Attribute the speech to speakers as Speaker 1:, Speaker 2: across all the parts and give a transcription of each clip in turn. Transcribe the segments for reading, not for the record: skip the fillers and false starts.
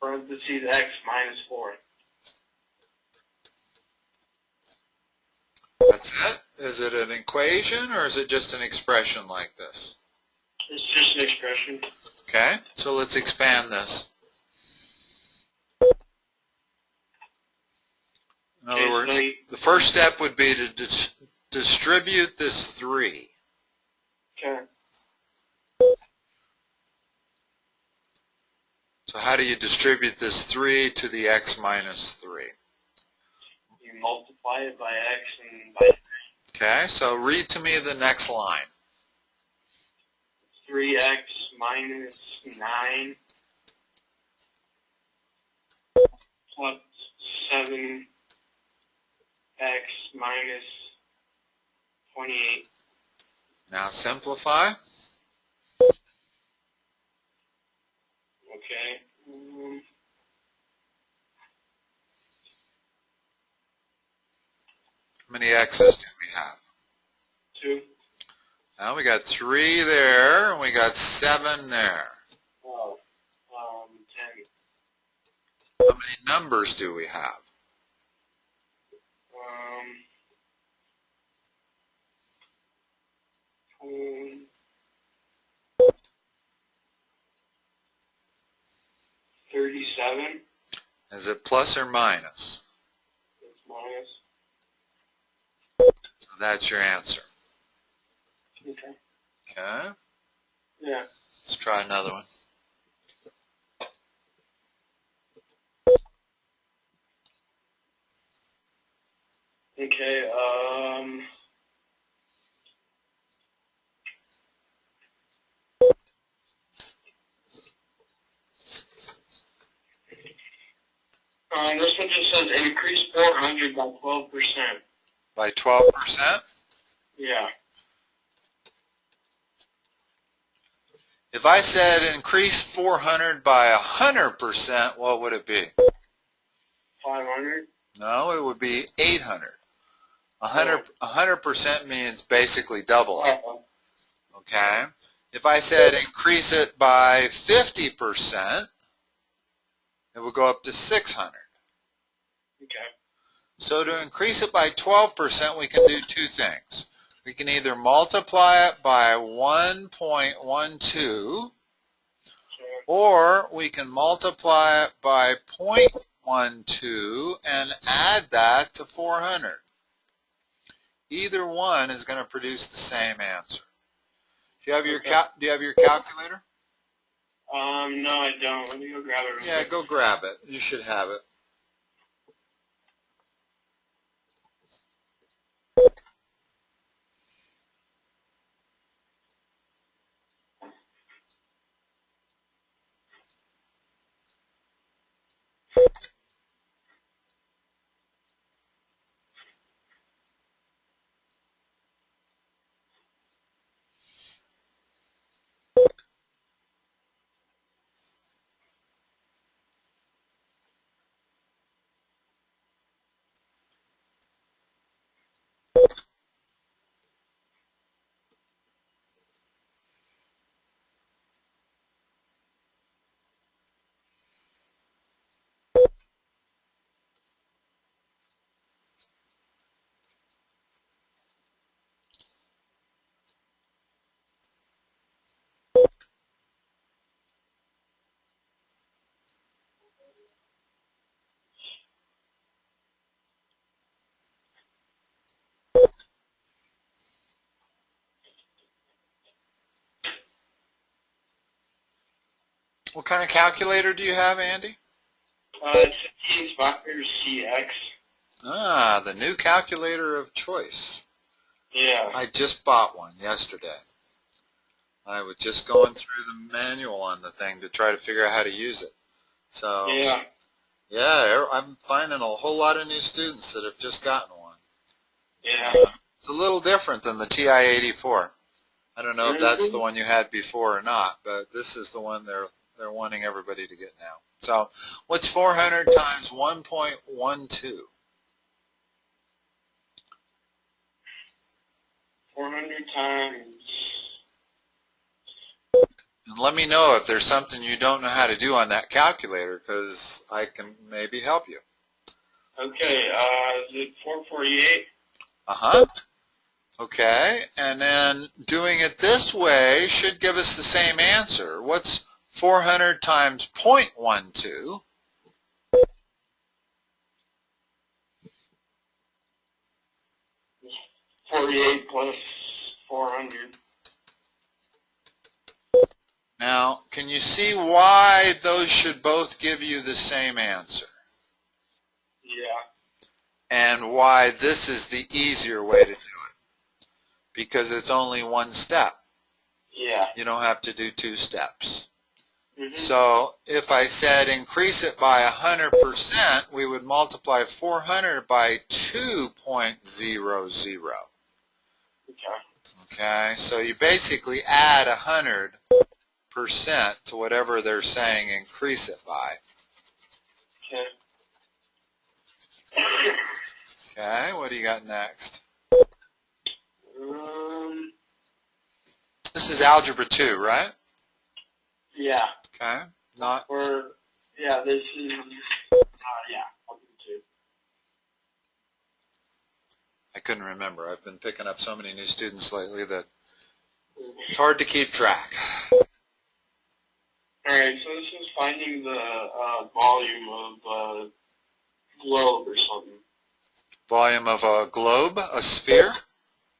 Speaker 1: parentheses x minus 4.
Speaker 2: That's it? Is it an equation or is it just an expression like this?
Speaker 1: It's just an expression.
Speaker 2: Okay, so let's expand this. In other words, the first step would be to distribute this 3.
Speaker 1: Okay.
Speaker 2: So how do you distribute this 3 to the x minus 3?
Speaker 1: You multiply it by x and by 3.
Speaker 2: Okay, so read to me the next line.
Speaker 1: 3x minus 9 plus 7x minus 28.
Speaker 2: Now simplify.
Speaker 1: Okay.
Speaker 2: How many x's do we have?
Speaker 1: 2.
Speaker 2: Now we got 3 there, and we got 7 there.
Speaker 1: Oh, 10.
Speaker 2: How many numbers do we have?
Speaker 1: 37.
Speaker 2: Is it plus or minus?
Speaker 1: It's minus.
Speaker 2: So that's your answer.
Speaker 1: Okay.
Speaker 2: Okay.
Speaker 1: Yeah.
Speaker 2: Let's try another one.
Speaker 1: Okay. This one just says increase 400 by 12%.
Speaker 2: By 12%?
Speaker 1: Yeah.
Speaker 2: If I said increase 400 by 100%, what would it be?
Speaker 1: 500?
Speaker 2: No, it would be 800. 100% means basically double it. Okay? If I said increase it by 50%, it would go up to 600.
Speaker 1: Okay.
Speaker 2: So to increase it by 12%, we can do 2 things. We can either multiply it by 1.12, or we can multiply it by 0.12 and add that to 400. Either one is going to produce the same answer. Do you have your calculator?
Speaker 1: No, I don't. Let me go grab it.
Speaker 2: Yeah, go grab it. You should have it. What kind of calculator do you have, Andy?
Speaker 1: It's a T-Inspire CX.
Speaker 2: Ah, the new calculator of choice.
Speaker 1: Yeah.
Speaker 2: I just bought one yesterday. I was just going through the manual on the thing to try to figure out how to use it. So, yeah, I'm finding a whole lot of new students that have just gotten one.
Speaker 1: Yeah.
Speaker 2: It's a little different than the TI-84. I don't know if that's the one you had before or not, but this is the one they're wanting everybody to get now. So, what's 400 times 1.12?
Speaker 1: 400 times.
Speaker 2: And And let me know if there's something you don't know how to do on that calculator, because I can maybe help you.
Speaker 1: Okay, is it 448?
Speaker 2: Uh-huh. Okay, and then doing it this way should give us the same answer. What's 400 times 0.12?
Speaker 1: 48 plus 400.
Speaker 2: Now, can you see why those should both give you the same answer?
Speaker 1: Yeah.
Speaker 2: And why this is the easier way to do it? Because it's only one step.
Speaker 1: Yeah.
Speaker 2: You don't have to do two steps.
Speaker 1: Mm-hmm.
Speaker 2: So if I said increase it by 100%, we would multiply 400 by 2.00.
Speaker 1: Okay.
Speaker 2: Okay, so you basically add 100% to whatever they're saying increase it by.
Speaker 1: Okay.
Speaker 2: Okay, what do you got next? This is Algebra 2, right?
Speaker 1: Yeah.
Speaker 2: Okay, not...
Speaker 1: Or, yeah, this is, yeah, Algebra 2.
Speaker 2: I couldn't remember. I've been picking up so many new students lately that it's hard to keep track.
Speaker 1: Alright, so this is finding the volume of a globe or something.
Speaker 2: Volume of a globe, a sphere?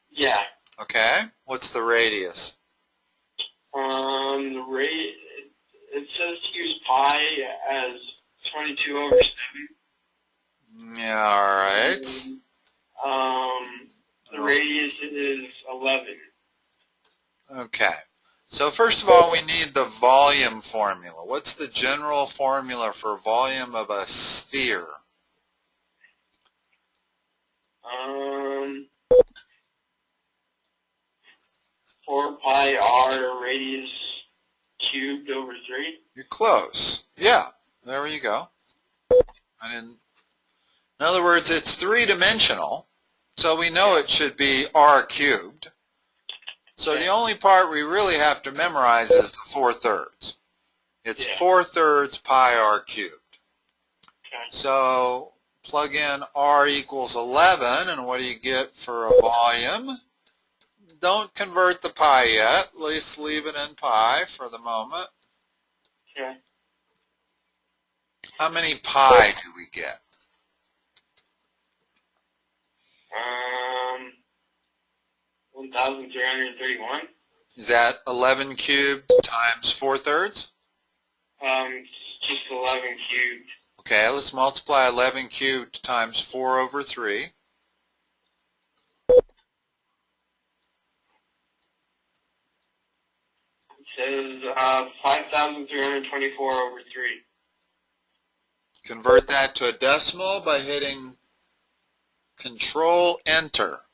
Speaker 1: Yeah.
Speaker 2: Okay, what's the radius?
Speaker 1: The rate, it says to use pi as 22 over 7.
Speaker 2: Yeah, alright.
Speaker 1: The radius is 11.
Speaker 2: Okay, so first of all we need the volume formula. What's the general formula for volume of a sphere?
Speaker 1: 4 pi r radius cubed over 3.
Speaker 2: You're close. Yeah, there you go. In other words, it's three-dimensional, so we know it should be r cubed. So the only part we really have to memorize is the 4/3. It's 4/3 pi r cubed.
Speaker 1: Okay.
Speaker 2: So plug in r equals 11, and what do you get for a volume? Don't convert the pi yet. Let's leave it in pi for the moment.
Speaker 1: Okay.
Speaker 2: How many pi do we get?
Speaker 1: 1,331.
Speaker 2: Is that 11 cubed times 4/3?
Speaker 1: Just 11 cubed.
Speaker 2: Okay, let's multiply 11 cubed times 4 over 3.
Speaker 1: It says 5,324 over 3.
Speaker 2: Convert that to a decimal by hitting Control Enter.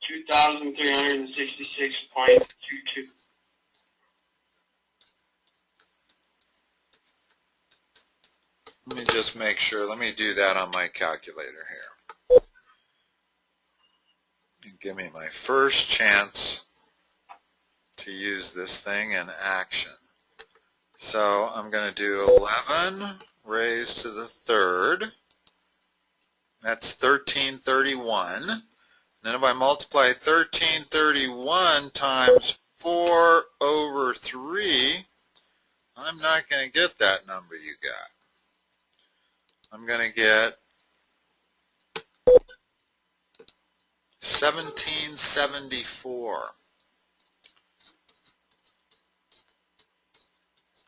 Speaker 1: 2,366.22.
Speaker 2: Let me just make sure. Let me do that on my calculator here. And give me my first chance to use this thing in action. So I'm going to do 11 raised to the third. That's 1331. And then if I multiply 1331 times 4 over 3, I'm not going to get that number you got. I'm going to get 1774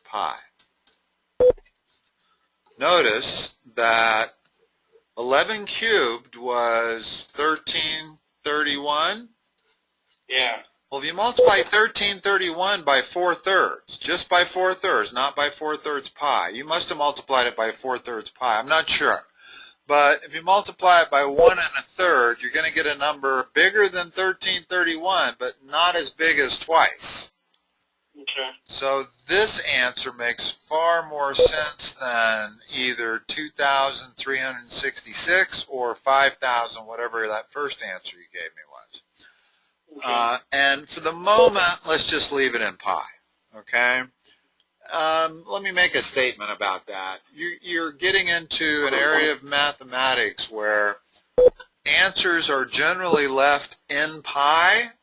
Speaker 2: pi. Notice that 11 cubed was 1331.
Speaker 1: Yeah.
Speaker 2: Well, if you multiply 1331 by 4/3, just by 4/3, not by 4/3 pi, you must have multiplied it by 4/3 pi. I'm not sure. But if you multiply it by 1 1/3, you're going to get a number bigger than 1331, but not as big as twice.
Speaker 1: Okay.
Speaker 2: So this answer makes far more sense than either 2,366 or 5,000, whatever that first answer you gave me was.
Speaker 1: Okay.
Speaker 2: And for the moment, let's just leave it in pi, okay? Let me make a statement about that. You're getting into an area of mathematics where answers are generally left in pi.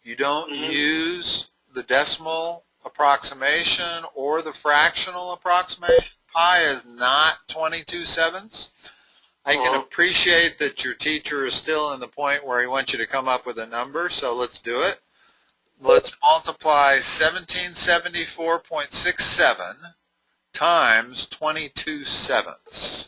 Speaker 2: You don't use the decimal approximation or the fractional approximation. Pi is not 22/7. I can appreciate that your teacher is still in the point where he wants you to come up with a number, so let's do it. Let's multiply 1774.67 times 22/7.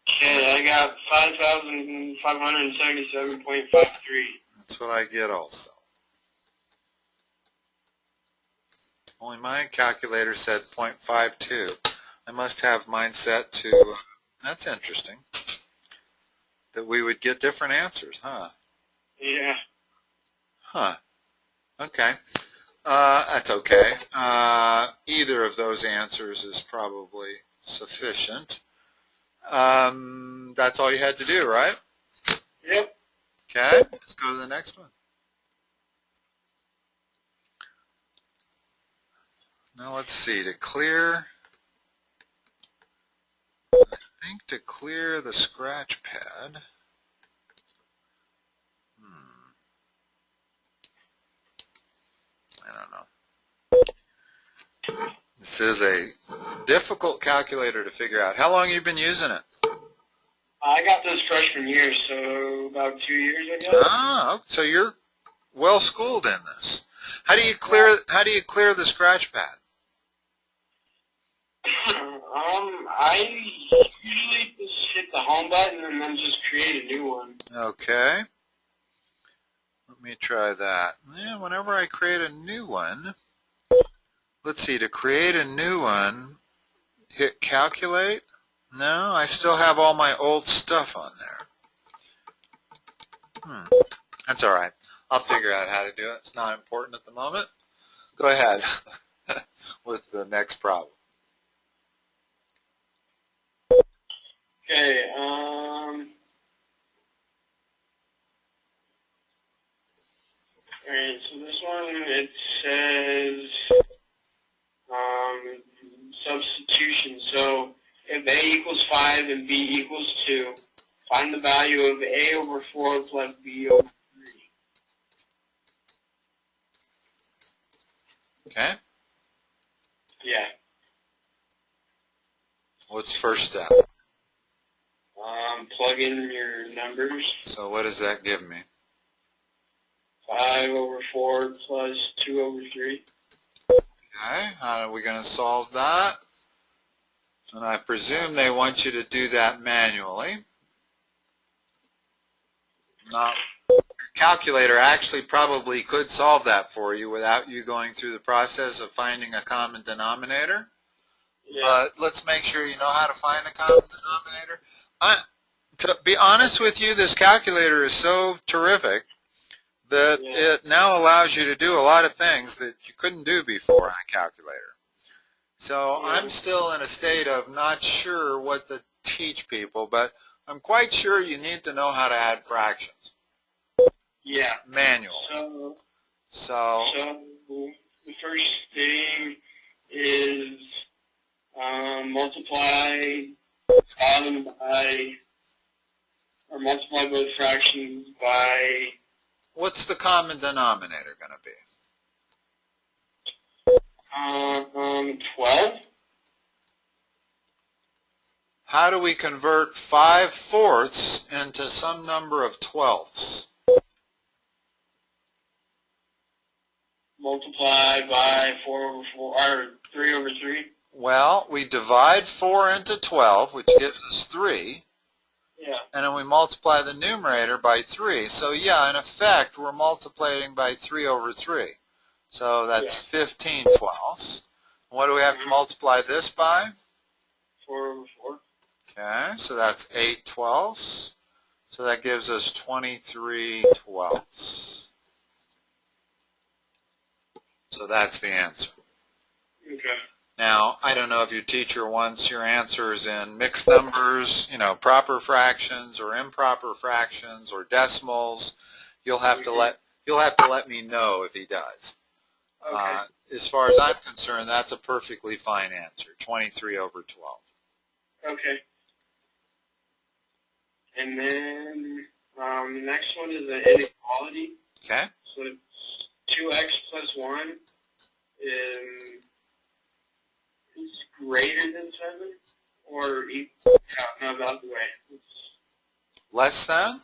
Speaker 1: Okay, I got 5,577.53.
Speaker 2: That's what I get also. Only my calculator said 0.52. I must have mine set to, that's interesting, that we would get different answers, huh?
Speaker 1: Yeah.
Speaker 2: Huh. Okay. That's okay. Either of those answers is probably sufficient. That's all you had to do, right?
Speaker 1: Yep.
Speaker 2: Okay, let's go to the next one. Now let's see, to clear the scratch pad, I don't know. This is a difficult calculator to figure out. How long have you been using it?
Speaker 1: I got this freshman year, so about 2 years, I guess.
Speaker 2: Ah, so you're well schooled in this. How do you clear the scratch pad?
Speaker 1: I usually just hit the home button and then just create a new one.
Speaker 2: Okay. Let me try that. Yeah, whenever I create a new one, let's see, to create a new one, hit calculate. No, I still have all my old stuff on there. That's all right. I'll figure out how to do it. It's not important at the moment. Go ahead with the next problem.
Speaker 1: Okay, alright, so this one, it says, substitution. So, if A equals 5 and B equals 2, find the value of A over 4 plus B over 3.
Speaker 2: Okay?
Speaker 1: Yeah.
Speaker 2: What's the first step?
Speaker 1: Plug in your numbers.
Speaker 2: So what does that give me?
Speaker 1: 5 over 4 plus 2 over 3.
Speaker 2: Okay, how are we going to solve that? And I presume they want you to do that manually. Now, your calculator actually probably could solve that for you without you going through the process of finding a common denominator. Yeah. But let's make sure you know how to find a common denominator. To be honest with you, this calculator is so terrific that it now allows you to do a lot of things that you couldn't do before on a calculator. So I'm still in a state of not sure what to teach people, but I'm quite sure you need to know how to add fractions.
Speaker 1: Yeah.
Speaker 2: Manually. So
Speaker 1: the first thing is multiply both fractions by...
Speaker 2: What's the common denominator going to be?
Speaker 1: 12.
Speaker 2: How do we convert 5/4 into some number of twelfths?
Speaker 1: Multiply by 4 over 4, or 3 over 3.
Speaker 2: Well, we divide 4 into 12, which gives us 3.
Speaker 1: Yeah.
Speaker 2: And then we multiply the numerator by 3. So yeah, in effect, we're multiplying by 3 over 3. So that's 15 twelfths. What do we have to multiply this by?
Speaker 1: 4 over 4.
Speaker 2: Okay, so that's 8 twelfths. So that gives us 23/12. So that's the answer.
Speaker 1: Okay.
Speaker 2: Now, I don't know if your teacher wants your answers in mixed numbers, proper fractions or improper fractions or decimals. You'll have to let me know if he does.
Speaker 1: Okay.
Speaker 2: As far as I'm concerned, that's a perfectly fine answer, 23/12.
Speaker 1: Okay. And then the next one is the inequality.
Speaker 2: Okay.
Speaker 1: So it's 2x plus 1 is greater than 7 or equal. No, the other way.
Speaker 2: Less than?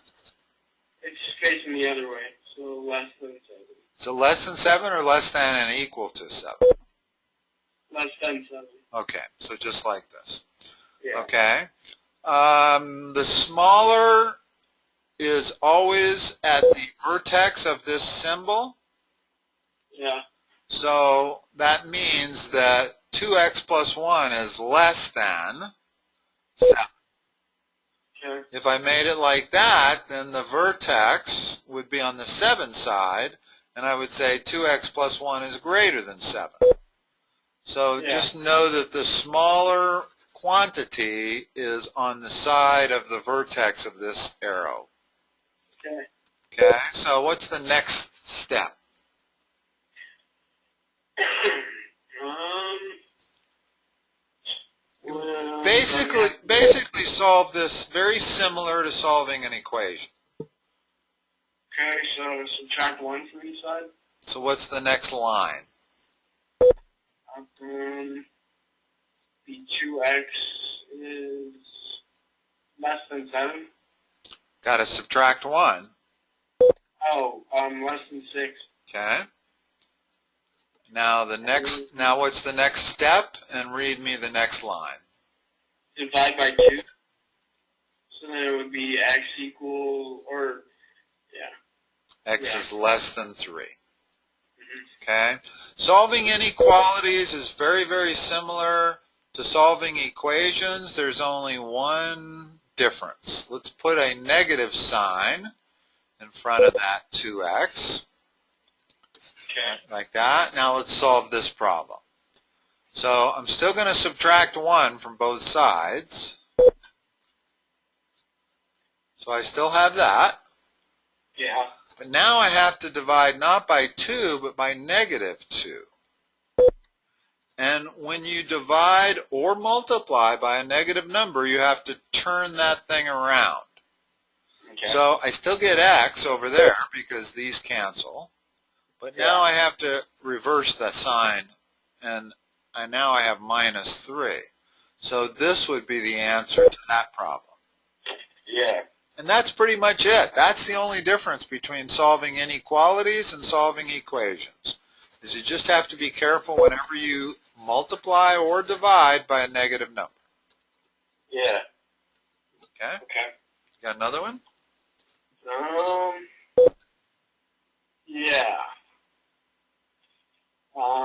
Speaker 1: It's facing the other way, so less than 7.
Speaker 2: So less than 7 or less than and equal to 7?
Speaker 1: Less than 7.
Speaker 2: Okay, so just like this.
Speaker 1: Yeah.
Speaker 2: Okay. The smaller is always at the vertex of this symbol.
Speaker 1: Yeah.
Speaker 2: So that means that 2x plus 1 is less than 7.
Speaker 1: Okay.
Speaker 2: If I made it like that, then the vertex would be on the 7 side, and I would say 2x plus 1 is greater than 7. So just know that the smaller quantity is on the side of the vertex of this arrow.
Speaker 1: Okay.
Speaker 2: Okay, so what's the next step?
Speaker 1: Well,
Speaker 2: Basically solve this very similar to solving an equation.
Speaker 1: okay, so subtract 1 from each side.
Speaker 2: So what's the next line?
Speaker 1: The 2x is less than 7.
Speaker 2: Got to subtract 1.
Speaker 1: Oh, less than 6.
Speaker 2: Okay. Now what's the next step? And read me the next line.
Speaker 1: Divide by 2. So then it would be x equal, or, yeah.
Speaker 2: X is less than 3. Okay? Solving inequalities is very, very similar to solving equations. There's only one difference. Let's put a negative sign in front of that 2x.
Speaker 1: Okay.
Speaker 2: Like that. Now let's solve this problem. So I'm still going to subtract 1 from both sides. So I still have that.
Speaker 1: Yeah.
Speaker 2: But now I have to divide not by 2, but by negative 2. And when you divide or multiply by a negative number, you have to turn that thing around.
Speaker 1: Okay.
Speaker 2: So I still get x over there because these cancel. But now I have to reverse that sign, and now I have minus 3. So this would be the answer to that problem.
Speaker 1: Yeah.
Speaker 2: And that's pretty much it. That's the only difference between solving inequalities and solving equations, is you just have to be careful whenever you multiply or divide by a negative number.
Speaker 1: Yeah.
Speaker 2: Okay?
Speaker 1: Okay.
Speaker 2: You got another one?
Speaker 1: Yeah.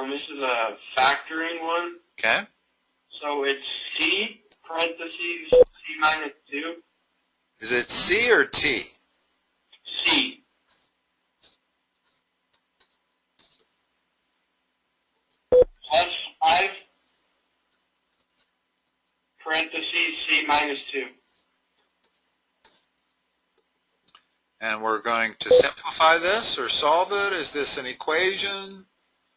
Speaker 1: This is a factoring one.
Speaker 2: Okay.
Speaker 1: So it's C, parentheses, C minus 2.
Speaker 2: Is it C or T?
Speaker 1: C. Plus 5, parentheses, C minus 2.
Speaker 2: And we're going to simplify this or solve it? Is this an equation?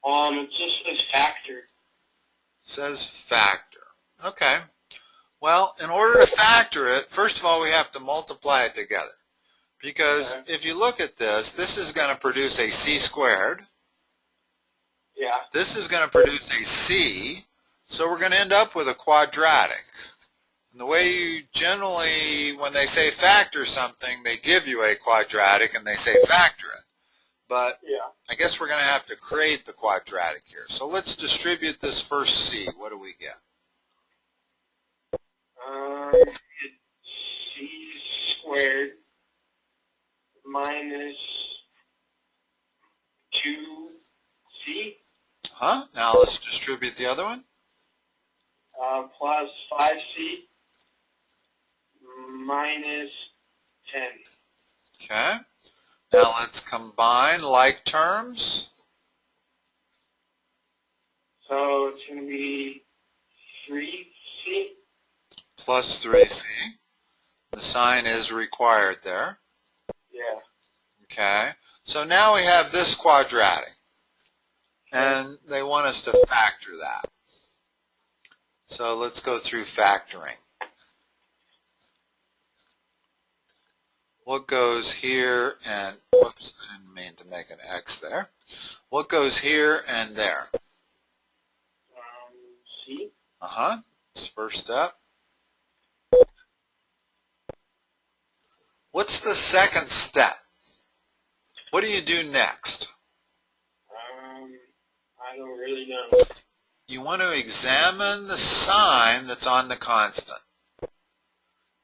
Speaker 1: It just says factor.
Speaker 2: It says factor. Okay. Well, in order to factor it, first of all, we have to multiply it together. Because if you look at this, this is going to produce a c squared.
Speaker 1: Yeah.
Speaker 2: This is going to produce a c. So we're going to end up with a quadratic. And the way you generally, when they say factor something, they give you a quadratic and they say factor it. But I guess we're going to have to create the quadratic here. So let's distribute this first c. What do we get?
Speaker 1: It's C squared minus 2C.
Speaker 2: Now let's distribute the other one.
Speaker 1: Plus 5C minus 10.
Speaker 2: Okay. Now let's combine like terms.
Speaker 1: So it's going to be 3C.
Speaker 2: Plus 3c. The sign is required there.
Speaker 1: Yeah.
Speaker 2: Okay. So now we have this quadratic. And they want us to factor that. So let's go through factoring. What goes here and, whoops, I didn't mean to make an X there. What goes here and there?
Speaker 1: C.
Speaker 2: It's first step. What's the second step? What do you do next?
Speaker 1: I don't really know.
Speaker 2: You want to examine the sign that's on the constant.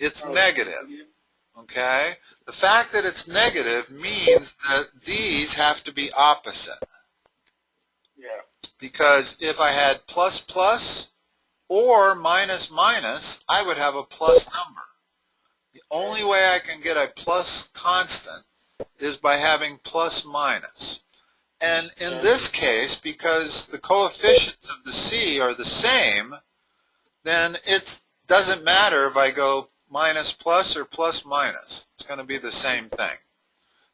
Speaker 2: It's negative. Okay? The fact that it's negative means that these have to be opposite.
Speaker 1: Yeah.
Speaker 2: Because if I had plus plus or minus minus, I would have a plus number. The only way I can get a plus constant is by having plus minus. And in this case, because the coefficients of the C are the same, then it doesn't matter if I go minus plus or plus minus. It's going to be the same thing.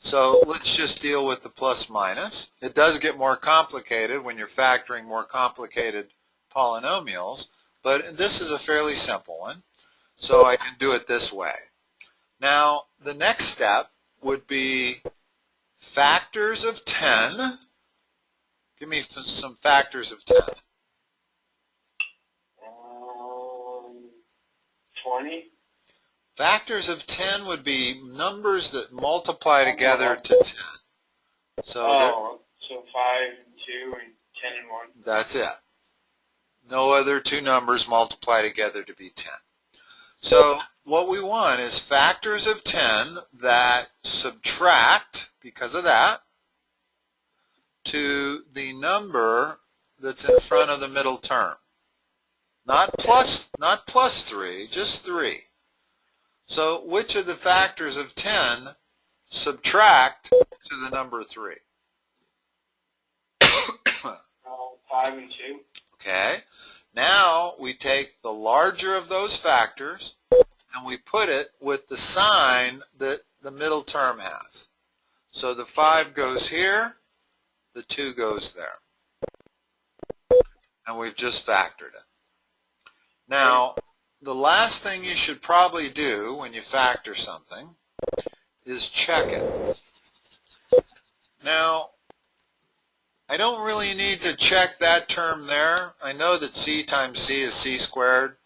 Speaker 2: So let's just deal with the plus minus. It does get more complicated when you're factoring more complicated polynomials, but this is a fairly simple one. So I can do it this way. Now, the next step would be factors of 10. Give me some factors of 10.
Speaker 1: 20.
Speaker 2: Factors of 10 would be numbers that multiply together to 10. So,
Speaker 1: so 5 and 2 and 10 and 1.
Speaker 2: That's it. No other two numbers multiply together to be 10. So what we want is factors of 10 that subtract, because of that, to the number that's in front of the middle term. Not plus 3, just 3. So which of the factors of 10 subtract to the number 3?
Speaker 1: 5 and 2.
Speaker 2: Okay. Now we take the larger of those factors and we put it with the sign that the middle term has. So the 5 goes here, the 2 goes there. And we've just factored it. Now, the last thing you should probably do when you factor something is check it. Now, I don't really need to check that term there. I know that c times c is c squared.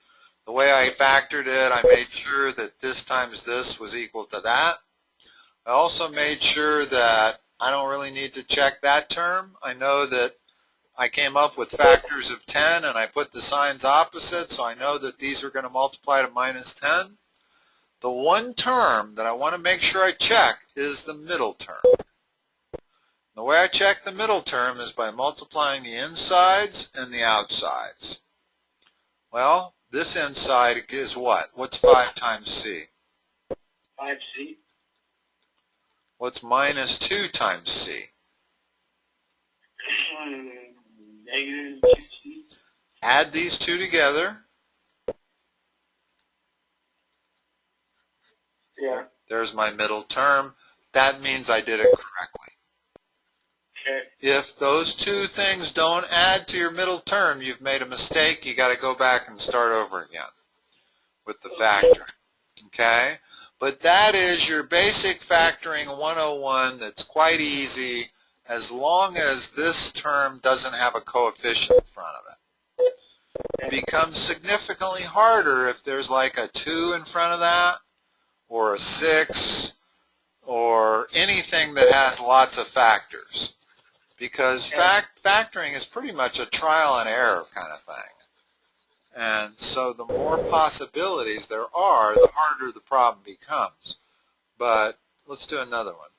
Speaker 2: The way I factored it, I made sure that this times this was equal to that. I also made sure that I don't really need to check that term. I know that I came up with factors of 10 and I put the signs opposite, so I know that these are going to multiply to minus 10. The one term that I want to make sure I check is the middle term. The way I check the middle term is by multiplying the insides and the outsides. Well, this inside is what? What's 5 times c?
Speaker 1: 5c.
Speaker 2: What's minus 2 times c?
Speaker 1: Negative 2c.
Speaker 2: Add these two together.
Speaker 1: Yeah.
Speaker 2: There's my middle term. That means I did it correctly.
Speaker 1: Okay.
Speaker 2: If those two things don't add to your middle term, you've made a mistake. You got to go back and start over again with the factoring. Okay? But that is your basic factoring 101 that's quite easy as long as this term doesn't have a coefficient in front of it. It becomes significantly harder if there's like a 2 in front of that or a 6 or anything that has lots of factors. Because factoring is pretty much a trial and error kind of thing. And so the more possibilities there are, the harder the problem becomes. But let's do another one.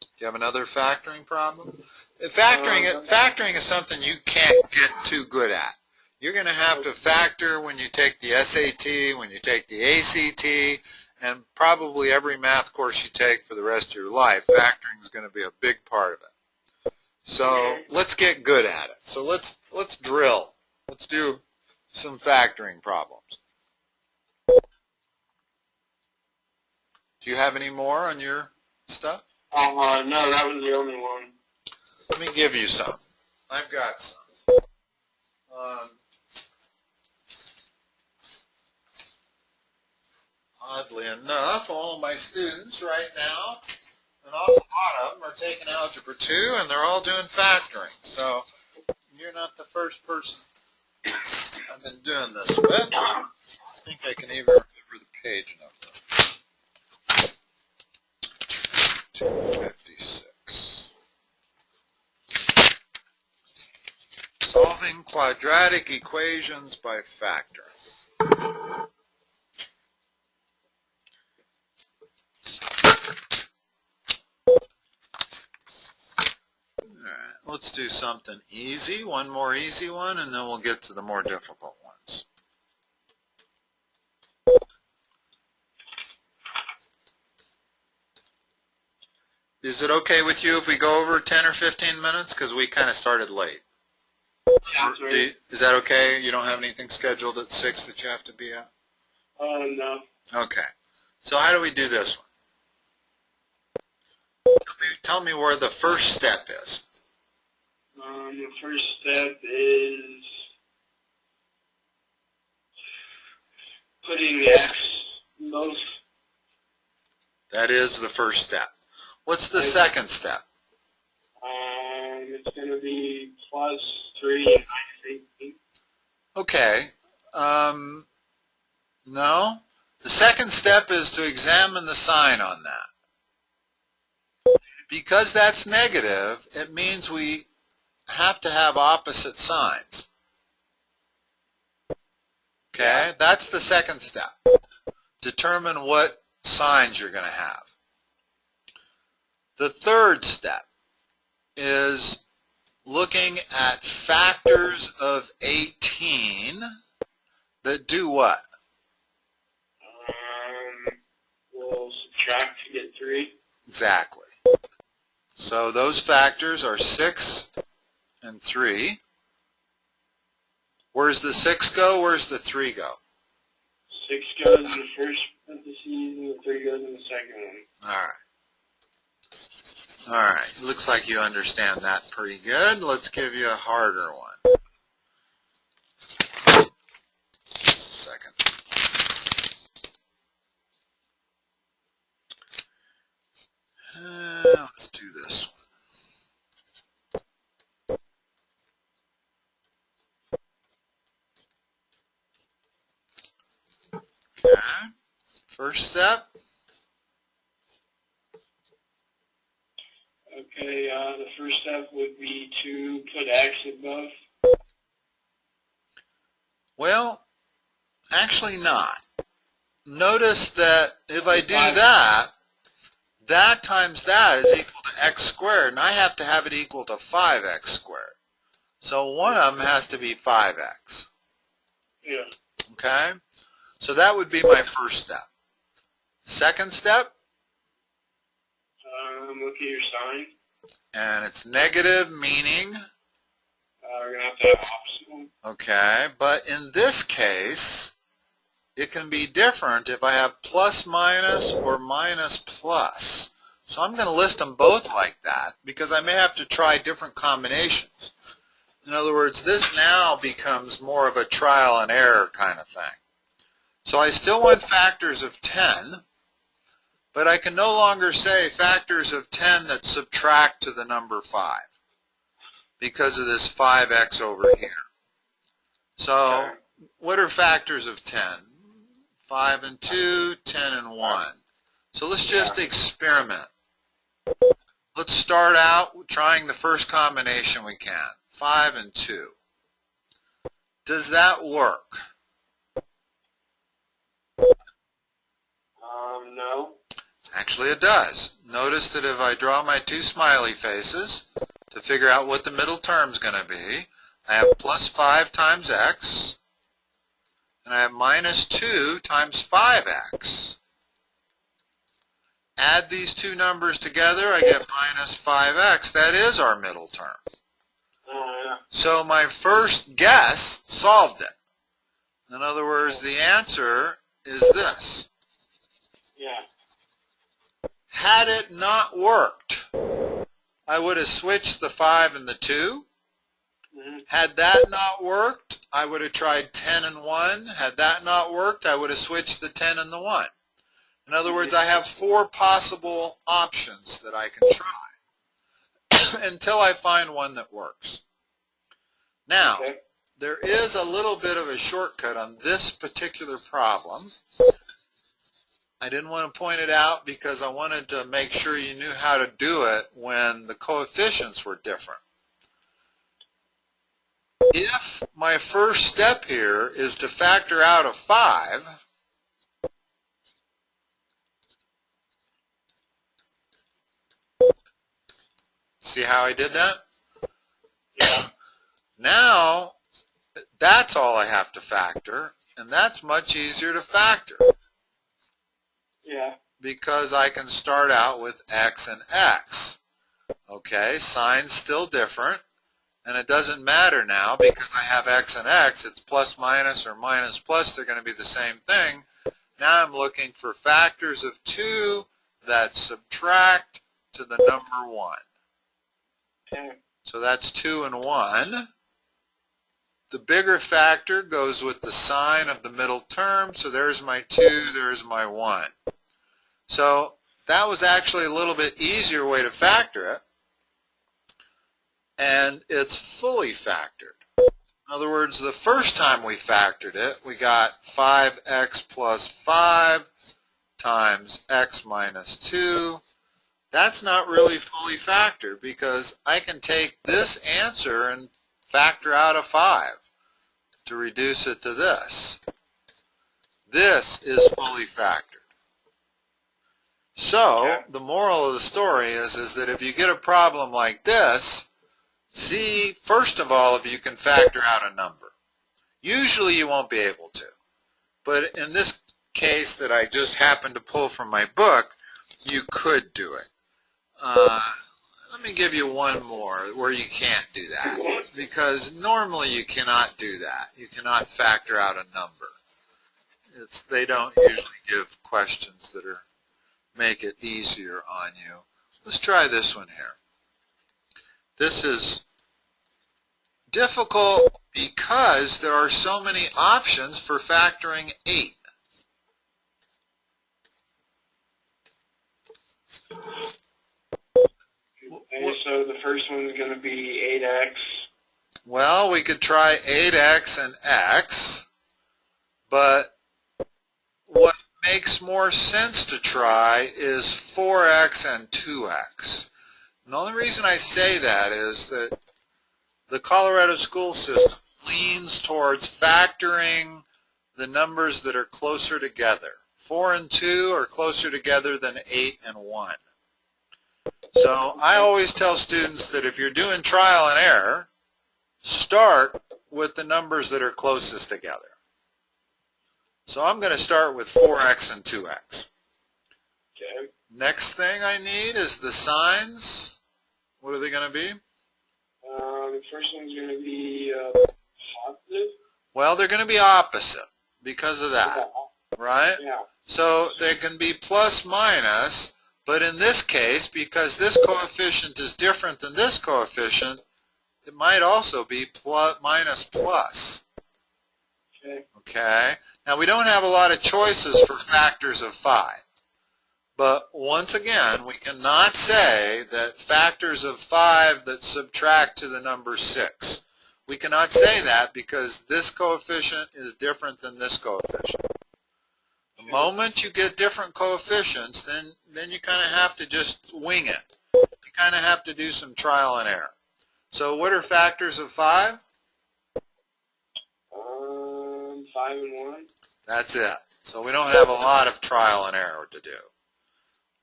Speaker 2: Do you have another factoring problem? Factoring is something you can't get too good at. You're going to have to factor when you take the SAT, when you take the ACT, and probably every math course you take for the rest of your life, factoring is going to be a big part of it. So let's get good at it. So let's drill. Let's do some factoring problems. Do you have any more on your stuff?
Speaker 1: No, that was the only one.
Speaker 2: Let me give you some. I've got some. Oddly enough, all my students right now, an awful lot of them are taking Algebra 2, and they're all doing factoring. So you're not the first person I've been doing this with. I think I can even remember the page number. 256. Solving quadratic equations by factoring. Let's do something easy, one more easy one, and then we'll get to the more difficult ones. Is it okay with you if we go over 10 or 15 minutes? Because we kind of started late. Is that okay? You don't have anything scheduled at 6 that you have to be at?
Speaker 1: No.
Speaker 2: Okay. So how do we do this one? Tell me where the first step is.
Speaker 1: The first step is putting x most.
Speaker 2: That is the first step. What's the second step?
Speaker 1: It's going to be plus 3 minus 18.
Speaker 2: Okay. No. The second step is to examine the sign on that. Because that's negative, it means we have to have opposite signs. Okay? That's the second step. Determine what signs you're going to have. The third step is looking at factors of 18 that do what?
Speaker 1: We'll subtract to get 3.
Speaker 2: Exactly. So those factors are 6 and 3. Where's the 6 go? Where's the 3 go?
Speaker 1: 6 goes in the first parentheses and the 3 goes in the second one.
Speaker 2: All right. All right. Looks like you understand that pretty good. Let's give you a harder one. Second. Let's do this one. Okay. First step.
Speaker 1: Okay, the first step would be to put x above.
Speaker 2: Well, actually not. Notice that if I do that, that times that is equal to x squared, and I have to have it equal to 5x squared. So one of them has to be 5x.
Speaker 1: Yeah.
Speaker 2: Okay? So that would be my first step. Second step,
Speaker 1: Look at your sign.
Speaker 2: and it's negative, meaning,
Speaker 1: We're going to have opposite one.
Speaker 2: okay, but in this case, it can be different if I have plus minus or minus plus. So I'm going to list them both like that because I may have to try different combinations. In other words, this now becomes more of a trial and error kind of thing. So I still want factors of 10, but I can no longer say factors of 10 that subtract to the number 5 because of this 5x over here. So what are factors of 10? 5 and 2, 10 and 1. So let's just experiment. Let's start out with trying the first combination we can. 5 and 2. Does that work?
Speaker 1: No.
Speaker 2: Actually it does. Notice that if I draw my two smiley faces to figure out what the middle term is going to be, I have plus 5 times x, and I have minus 2 times 5x. add these two numbers together, I get minus 5x. That is our middle term.
Speaker 1: Yeah.
Speaker 2: So my first guess solved it. In other words, the answer is this.
Speaker 1: Yeah.
Speaker 2: Had it not worked, I would have switched the 5 and the 2.
Speaker 1: Mm-hmm.
Speaker 2: Had that not worked, I would have tried 10 and 1. Had that not worked, I would have switched the 10 and the 1. In other words, I have 4 possible options that I can try until I find one that works. Now,
Speaker 1: Okay.
Speaker 2: there is a little bit of a shortcut on this particular problem. I didn't want to point it out because I wanted to make sure you knew how to do it when the coefficients were different. If my first step here is to factor out a 5, see how I did that?
Speaker 1: Yeah.
Speaker 2: Now, that's all I have to factor, and that's much easier to factor
Speaker 1: Yeah.
Speaker 2: because I can start out with x and x. Okay, sign's still different, and it doesn't matter now because I have x and x. It's plus minus or minus plus. They're going to be the same thing. Now I'm looking for factors of 2 that subtract to the number 1.
Speaker 1: Okay.
Speaker 2: So that's 2 and 1. The bigger factor goes with the sign of the middle term. So there's my 2, there's my 1. So that was actually a little bit easier way to factor it. And it's fully factored. In other words, the first time we factored it, we got 5x plus 5 times x minus 2. That's not really fully factored because I can take this answer and factor out a 5 to reduce it to this. This is fully factored. So the moral of the story is that if you get a problem like this, see, first of all, if you can factor out a number. Usually you won't be able to. But in this case that I just happened to pull from my book, you could do it. Let me give you one more where you can't do that. Because normally you cannot do that. You cannot factor out a number. They don't usually give questions that make it easier on you. Let's try this one here. This is difficult because there are so many options for factoring 8.
Speaker 1: Okay, so the first one is going to be 8x.
Speaker 2: Well, we could try 8x and x, but what makes more sense to try is 4x and 2x. And the only reason I say that is that the Colorado school system leans towards factoring the numbers that are closer together. 4 and 2 are closer together than 8 and 1. So I always tell students that if you're doing trial and error, start with the numbers that are closest together. So I'm going to start with 4x and 2x.
Speaker 1: Okay.
Speaker 2: Next thing I need is the signs. What are they going to be?
Speaker 1: The first one's going to be positive.
Speaker 2: Well, they're going to be opposite because of that, right?
Speaker 1: Yeah.
Speaker 2: So they can be plus minus, but in this case, because this coefficient is different than this coefficient, it might also be minus plus.
Speaker 1: Okay.
Speaker 2: Okay? Now, we don't have a lot of choices for factors of 5. But once again, we cannot say that factors of 5 that subtract to the number 6. We cannot say that because this coefficient is different than this coefficient. The moment you get different coefficients, then you kind of have to just wing it. You kind of have to do some trial and error. So what are factors of 5?
Speaker 1: 5 and 1.
Speaker 2: That's it. So we don't have a lot of trial and error to do.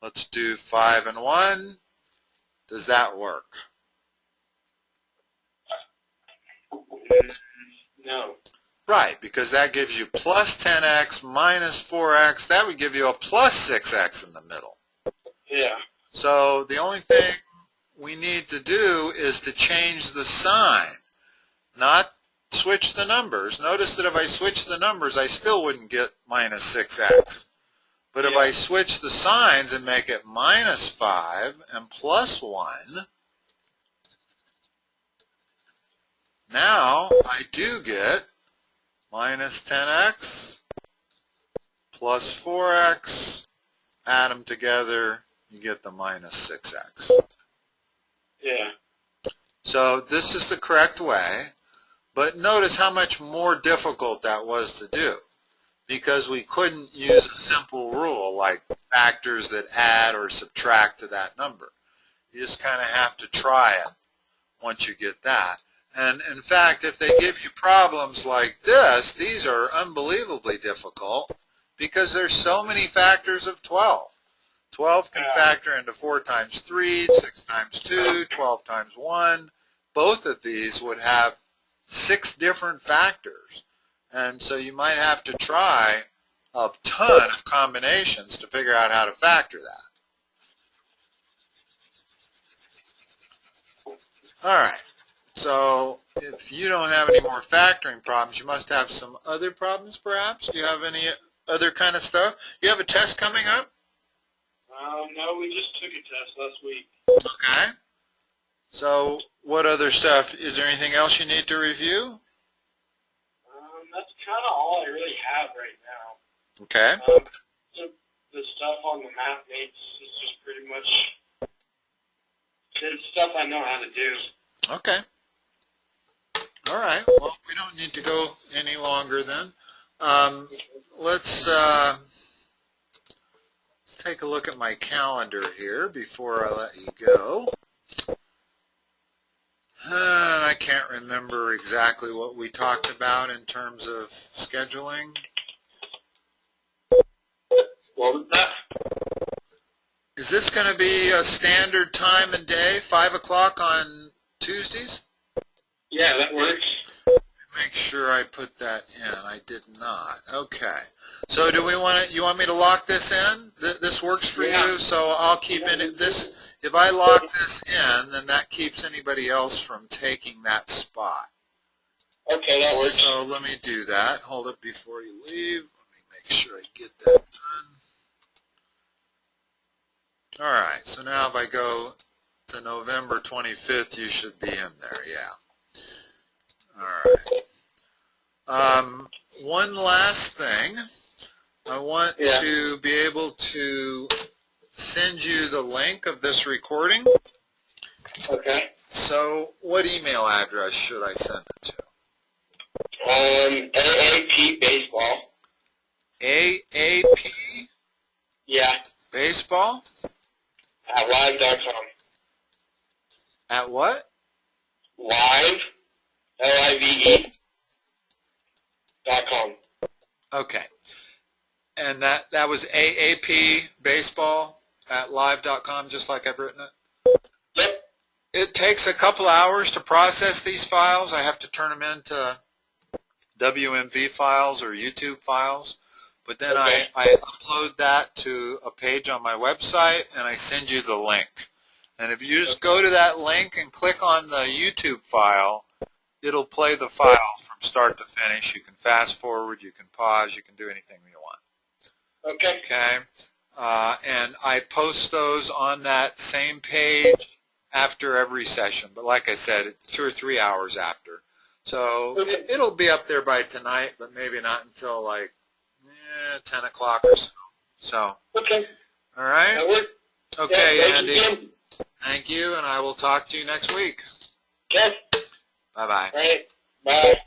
Speaker 2: Let's do 5 and 1. Does that work?
Speaker 1: No.
Speaker 2: Right, because that gives you plus 10x minus 4x. That would give you a plus 6x in the middle.
Speaker 1: Yeah.
Speaker 2: So the only thing we need to do is to change the sign, not switch the numbers. Notice that if I switch the numbers, I still wouldn't get minus 6x. But if I switch the signs and make it minus 5 and plus 1, now I do get minus 10x plus 4x. Add them together, you get the minus 6x.
Speaker 1: Yeah.
Speaker 2: So this is the correct way, but notice how much more difficult that was to do, because we couldn't use a simple rule like factors that add or subtract to that number. You just kind of have to try it once you get that. And in fact, if they give you problems like this, these are unbelievably difficult because there's so many factors of 12. 12 can factor into 4 times 3, 6 times 2, 12 times 1. Both of these would have 6 different factors. And so you might have to try a ton of combinations to figure out how to factor that. All right. So if you don't have any more factoring problems, you must have some other problems perhaps? Do you have any other kind of stuff? You have a test coming up?
Speaker 1: No, we just took a test last week.
Speaker 2: Okay. So what other stuff? Is there anything else you need to review?
Speaker 1: That's kind of all I really have right now.
Speaker 2: Okay.
Speaker 1: The stuff on the math mates is just pretty much it's stuff I know how to do.
Speaker 2: Okay. All right. Well, we don't need to go any longer then. Let's take a look at my calendar here before I let you go. And I can't remember exactly what we talked about in terms of scheduling.
Speaker 1: What was that?
Speaker 2: Is this going to be a standard time and day, 5 o'clock on Tuesdays?
Speaker 1: Yeah, that works.
Speaker 2: Make sure I put that in. I did not. Okay. So do we want to, you want me to lock this in? This works for you? So I'll keep in it. This, if I lock this in, then that keeps anybody else from taking that spot.
Speaker 1: Okay, that works.
Speaker 2: So let me do that. Hold it before you leave. Let me make sure I get that done. All right. So now if I go to November 25th, you should be in there. Yeah. All right. One last thing. I want to be able to send you the link of this recording.
Speaker 1: Okay.
Speaker 2: So what email address should I send it to?
Speaker 1: AAP Baseball.
Speaker 2: AAP?
Speaker 1: Yeah.
Speaker 2: Baseball?
Speaker 1: At live.com.
Speaker 2: At what?
Speaker 1: Live. LIVE.com.
Speaker 2: Okay. And that was AAP Baseball at live.com, just like I've written it?
Speaker 1: Yep.
Speaker 2: It takes a couple hours to process these files. I have to turn them into WMV files or YouTube files. But then I upload that to a page on my website, and I send you the link. And if you just go to that link and click on the YouTube file, it'll play the file from start to finish. You can fast forward, you can pause, you can do anything you want.
Speaker 1: Okay.
Speaker 2: Okay. And I post those on that same page after every session. But like I said, 2 or 3 hours after. So it'll be up there by tonight, but maybe not until like 10 o'clock or so. So.
Speaker 1: Okay.
Speaker 2: All right.
Speaker 1: That works.
Speaker 2: Okay,
Speaker 1: yeah,
Speaker 2: Andy.
Speaker 1: you.
Speaker 2: Thank you, and I will talk to you next week.
Speaker 1: Okay.
Speaker 2: Bye-bye.
Speaker 1: All right. Bye.